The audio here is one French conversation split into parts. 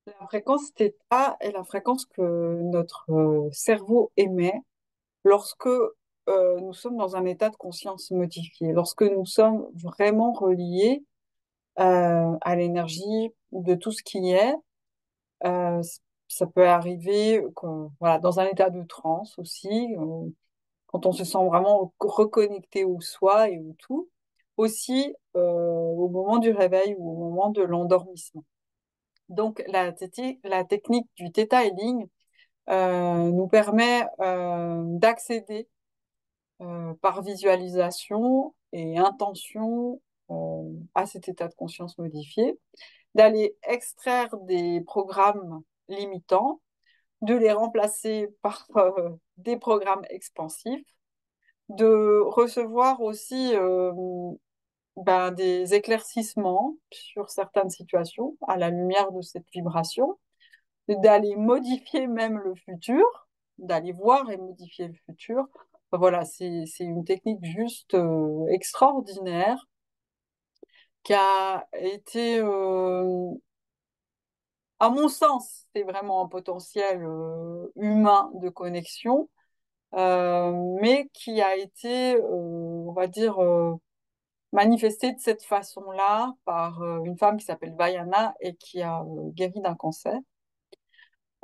La fréquence θ est la fréquence que notre cerveau émet lorsque nous sommes dans un état de conscience modifié, lorsque nous sommes vraiment reliés à l'énergie de tout ce qui est. Euh, Ça peut arriver voilà, dans un état de transe aussi, quand on se sent vraiment reconnecté au soi et au tout. Aussi au moment du réveil ou au moment de l'endormissement. Donc la technique du Theta Healing nous permet d'accéder par visualisation et intention à cet état de conscience modifié, d'aller extraire des programmes limitants, de les remplacer par des programmes expansifs, de recevoir aussi des éclaircissements sur certaines situations à la lumière de cette vibration, d'aller modifier même le futur, d'aller voir et modifier le futur. Enfin, voilà, c'est une technique juste extraordinaire qui a été, à mon sens, c'est vraiment un potentiel humain de connexion, mais qui a été, on va dire, manifesté de cette façon-là par une femme qui s'appelle Vaiana et qui a guéri d'un cancer.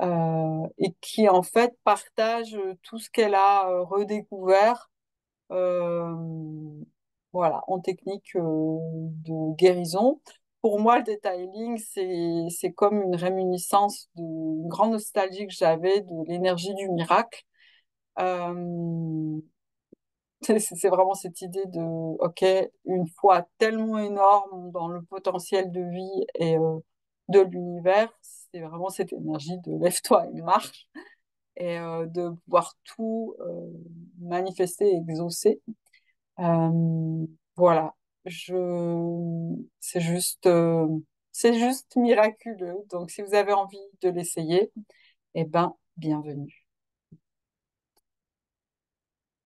Et qui en fait partage tout ce qu'elle a redécouvert euh, voilà, en technique de guérison. Pour moi, le detailing, c'est comme une réminiscence d'une grande nostalgie que j'avais de l'énergie du miracle. Euh, c'est vraiment cette idée de, OK, une foi tellement énorme dans le potentiel de vie et de l'univers, c'est vraiment cette énergie de lève-toi et marche et de pouvoir tout manifester et exaucer. Euh, voilà, je, c'est juste, euh, c'est juste miraculeux. Donc, si vous avez envie de l'essayer, eh ben, bienvenue.